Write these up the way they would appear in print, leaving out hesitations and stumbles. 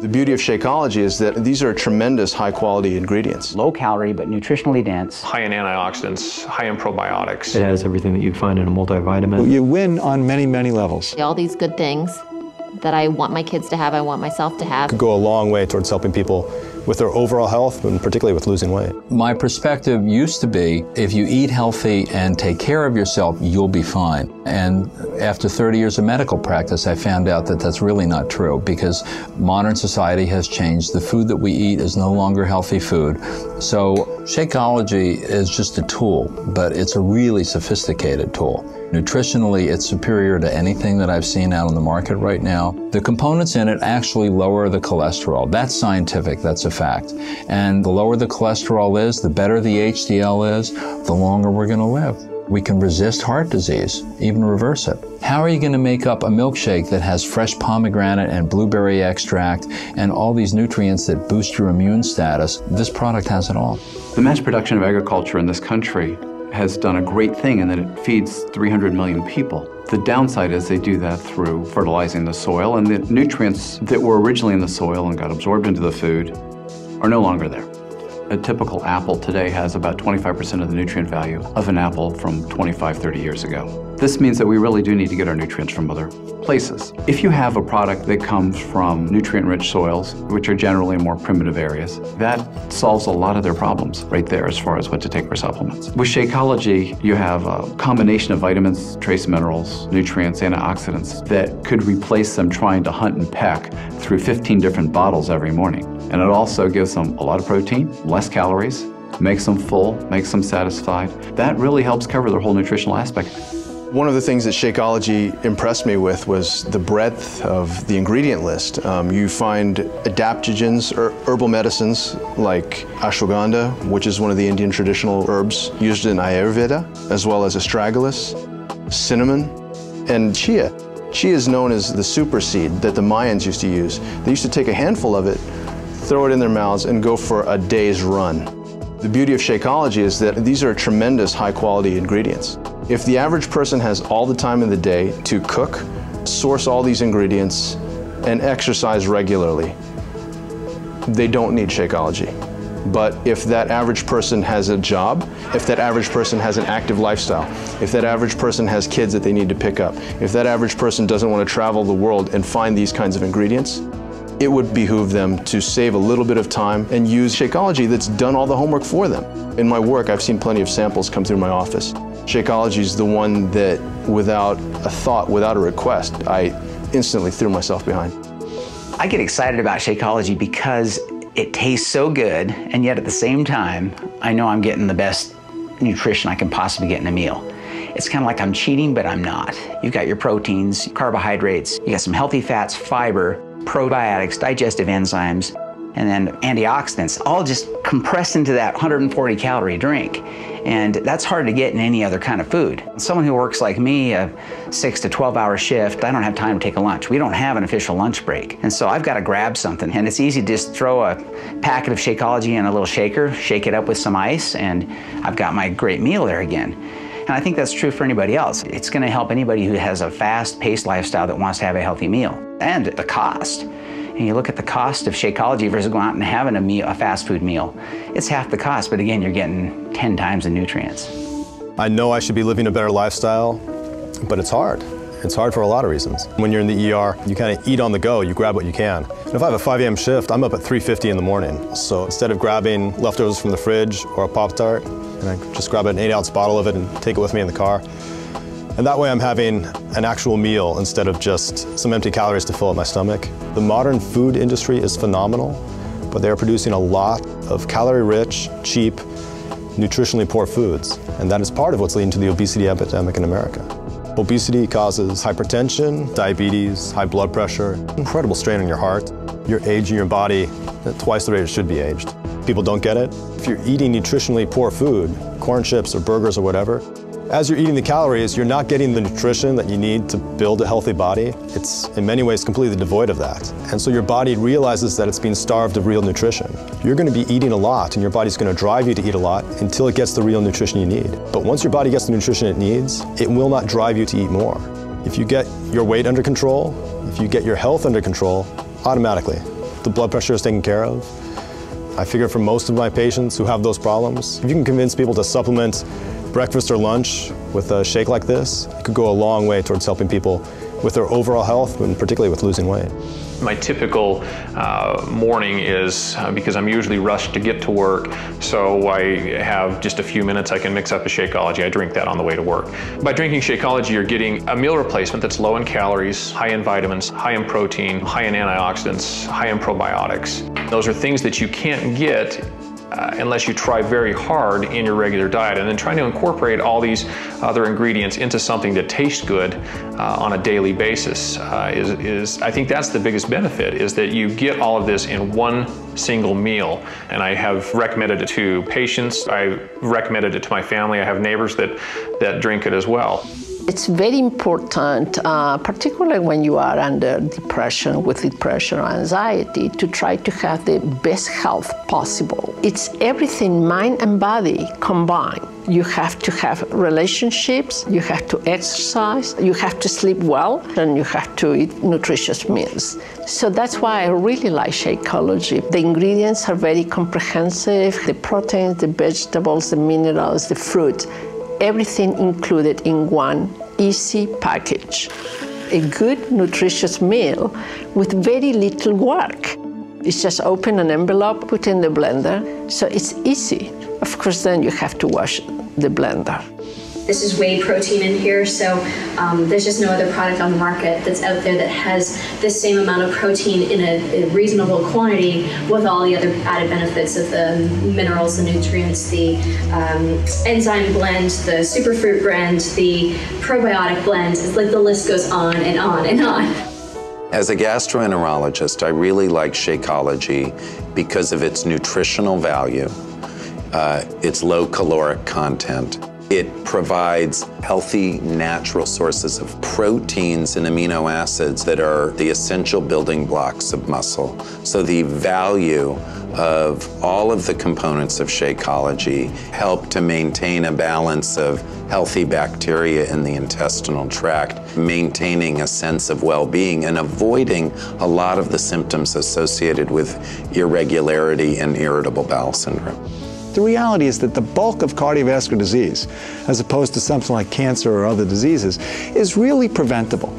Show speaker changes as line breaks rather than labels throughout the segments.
The beauty of Shakeology is that these are tremendous high-quality ingredients.
Low calorie, but nutritionally dense.
High in antioxidants, high in probiotics.
It has everything that you'd find in a multivitamin.
You win on many, many levels.
All these good things that I want my kids to have, I want myself to have.
Could go a long way towards helping people with their overall health, and particularly with losing weight.
My perspective used to be, if you eat healthy and take care of yourself, you'll be fine. And after 30 years of medical practice, I found out that that's really not true, because modern society has changed. The food that we eat is no longer healthy food. So Shakeology is just a tool, but it's a really sophisticated tool. Nutritionally, it's superior to anything that I've seen out on the market right now. The components in it actually lower the cholesterol. That's scientific, that's a fact. And the lower the cholesterol is, the better the HDL is, the longer we're going to live. We can resist heart disease, even reverse it. How are you going to make up a milkshake that has fresh pomegranate and blueberry extract and all these nutrients that boost your immune status? This product has it all.
The mass production of agriculture in this country has done a great thing in that it feeds 300 million people. The downside is they do that through fertilizing the soil, and the nutrients that were originally in the soil and got absorbed into the food are no longer there. A typical apple today has about 25% of the nutrient value of an apple from 25, 30 years ago. This means that we really do need to get our nutrients from other places. If you have a product that comes from nutrient-rich soils, which are generally more primitive areas, that solves a lot of their problems right there as far as what to take for supplements. With Shakeology, you have a combination of vitamins, trace minerals, nutrients, antioxidants that could replace them trying to hunt and peck through 15 different bottles every morning. And it also gives them a lot of protein, less calories, makes them full, makes them satisfied. That really helps cover their whole nutritional aspect.
One of the things that Shakeology impressed me with was the breadth of the ingredient list. You find adaptogens, herbal medicines like ashwagandha, which is one of the Indian traditional herbs used in Ayurveda, as well as astragalus, cinnamon, and chia. Chia is known as the super seed that the Mayans used to use. They used to take a handful of it, throw it in their mouths, and go for a day's run. The beauty of Shakeology is that these are tremendous high-quality ingredients. If the average person has all the time in the day to cook, source all these ingredients, and exercise regularly, they don't need Shakeology. But if that average person has a job, if that average person has an active lifestyle, if that average person has kids that they need to pick up, if that average person doesn't want to travel the world and find these kinds of ingredients, it would behoove them to save a little bit of time and use Shakeology that's done all the homework for them. In my work, I've seen plenty of samples come through my office. Shakeology is the one that, without a thought, without a request, I instantly threw myself behind.
I get excited about Shakeology because it tastes so good, and yet at the same time, I know I'm getting the best nutrition I can possibly get in a meal. It's kind of like I'm cheating, but I'm not. You've got your proteins, carbohydrates, you got some healthy fats, fiber, probiotics, digestive enzymes, and then antioxidants, all just compressed into that 140 calorie drink. And that's hard to get in any other kind of food. Someone who works like me, a 6 to 12 hour shift, I don't have time to take a lunch. We don't have an official lunch break. And so I've got to grab something. And it's easy to just throw a packet of Shakeology in a little shaker, shake it up with some ice, and I've got my great meal there again. And I think that's true for anybody else. It's going to help anybody who has a fast-paced lifestyle that wants to have a healthy meal. And the cost. And you look at the cost of Shakeology versus going out and having a fast food meal. It's half the cost, but again, you're getting 10 times the nutrients.
I know I should be living a better lifestyle, but it's hard. It's hard for a lot of reasons. When you're in the ER, you kind of eat on the go, you grab what you can. And if I have a 5 a.m. shift, I'm up at 3:50 in the morning. So instead of grabbing leftovers from the fridge or a Pop-Tart, and I just grab an 8-ounce bottle of it and take it with me in the car. And that way I'm having an actual meal instead of just some empty calories to fill up my stomach. The modern food industry is phenomenal, but they are producing a lot of calorie-rich, cheap, nutritionally poor foods. And that is part of what's leading to the obesity epidemic in America. Obesity causes hypertension, diabetes, high blood pressure, incredible strain on your heart. You're aging your body at twice the rate it should be aged. People don't get it. If you're eating nutritionally poor food, corn chips or burgers or whatever, as you're eating the calories, you're not getting the nutrition that you need to build a healthy body. It's in many ways completely devoid of that. And so your body realizes that it's being starved of real nutrition. You're going to be eating a lot, and your body's going to drive you to eat a lot until it gets the real nutrition you need. But once your body gets the nutrition it needs, it will not drive you to eat more. If you get your weight under control, if you get your health under control, automatically, the blood pressure is taken care of. I figure for most of my patients who have those problems, if you can convince people to supplement breakfast or lunch with a shake like this, it could go a long way towards helping people with their overall health, and particularly with losing weight.
My typical morning is, because I'm usually rushed to get to work, so I have just a few minutes, I can mix up a Shakeology. I drink that on the way to work. By drinking Shakeology, you're getting a meal replacement that's low in calories, high in vitamins, high in protein, high in antioxidants, high in probiotics. Those are things that you can't get unless you try very hard in your regular diet, and then trying to incorporate all these other ingredients into something that tastes good on a daily basis I think that's the biggest benefit, is that you get all of this in one single meal. And I have recommended it to patients, I recommended it to my family, I have neighbors that drink it as well.
It's very important, particularly when you are under depression, with depression or anxiety, to try to have the best health possible. It's everything, mind and body combined. You have to have relationships, you have to exercise, you have to sleep well, and you have to eat nutritious meals. So that's why I really like Shakeology. The ingredients are very comprehensive, the proteins, the vegetables, the minerals, the fruit. Everything included in one easy package. A good, nutritious meal with very little work. It's just open an envelope, put in the blender, so it's easy. Of course, then you have to wash the blender.
This is whey protein in here, so there's just no other product on the market that's out there that has the same amount of protein in a reasonable quantity with all the other added benefits of the minerals, the nutrients, the enzyme blend, the superfruit blend, the probiotic blend. It's like the list goes on and on and on.
As a gastroenterologist, I really like Shakeology because of its nutritional value, its low caloric content. It provides healthy, natural sources of proteins and amino acids that are the essential building blocks of muscle. So the value of all of the components of Shakeology help to maintain a balance of healthy bacteria in the intestinal tract, maintaining a sense of well-being and avoiding a lot of the symptoms associated with irregularity and irritable bowel syndrome.
The reality is that the bulk of cardiovascular disease, as opposed to something like cancer or other diseases, is really preventable.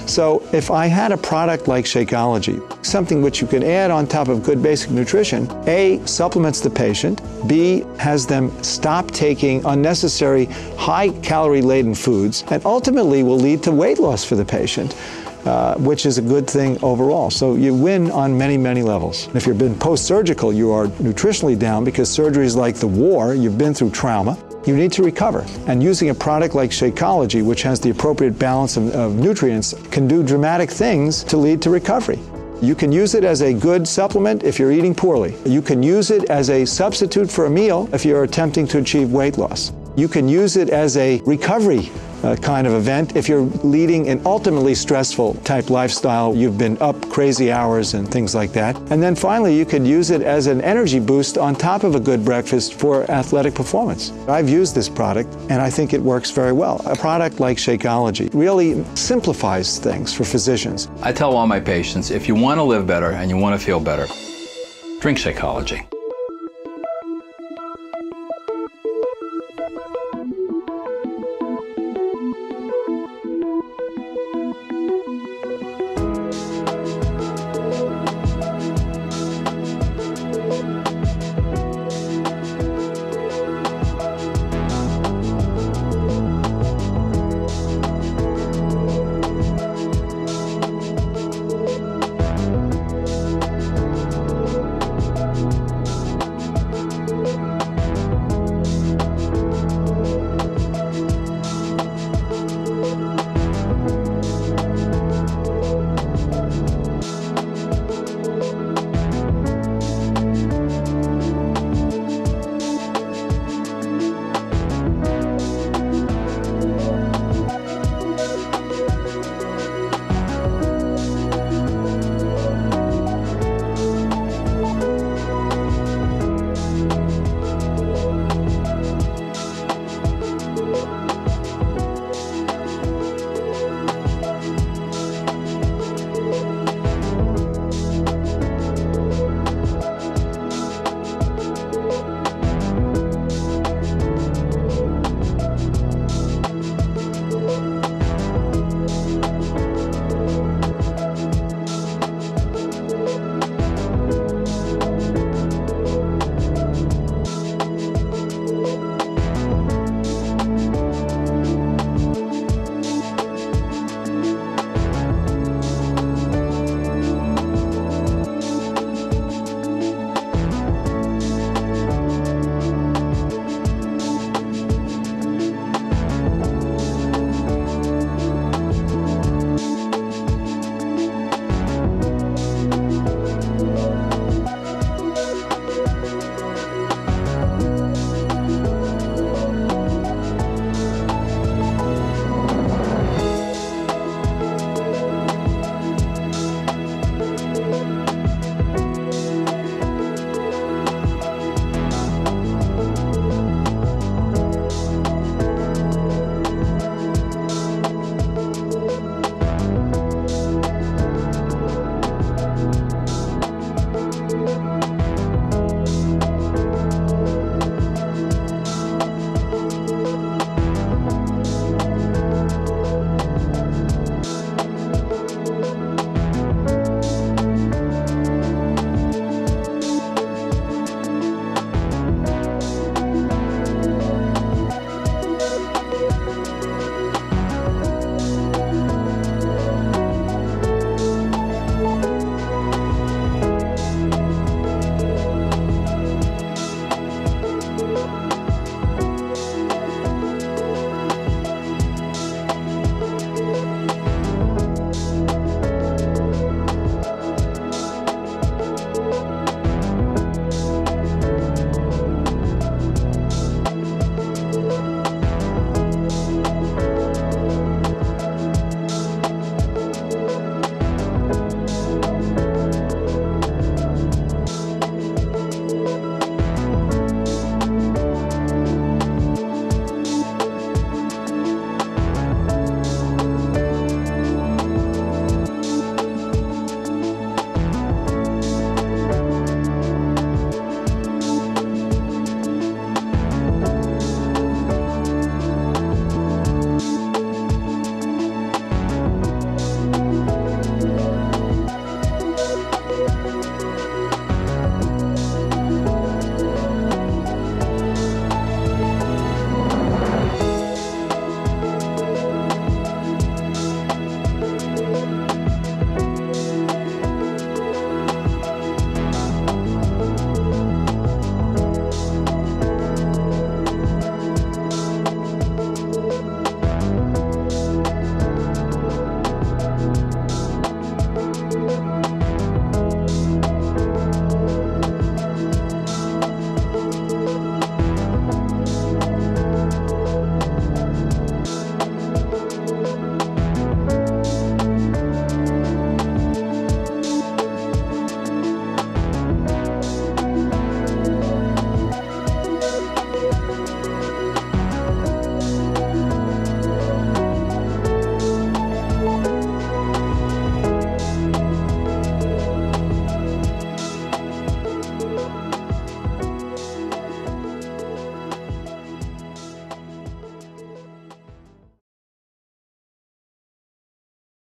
So if I had a product like Shakeology, something which you could add on top of good basic nutrition, A, supplements the patient, B, has them stop taking unnecessary high-calorie-laden foods, and ultimately will lead to weight loss for the patient, which is a good thing overall. So you win on many, many levels. If you've been post-surgical, you are nutritionally down because surgery is like the war, you've been through trauma. You need to recover. And using a product like Shakeology, which has the appropriate balance of nutrients, can do dramatic things to lead to recovery. You can use it as a good supplement if you're eating poorly. You can use it as a substitute for a meal if you're attempting to achieve weight loss. You can use it as a recovery kind of event if you're leading an ultimately stressful type lifestyle. You've been up crazy hours and things like that. And then finally, you could use it as an energy boost on top of a good breakfast for athletic performance. I've used this product and I think it works very well. A product like Shakeology really simplifies things for physicians.
I tell all my patients, if you want to live better and you want to feel better, drink Shakeology.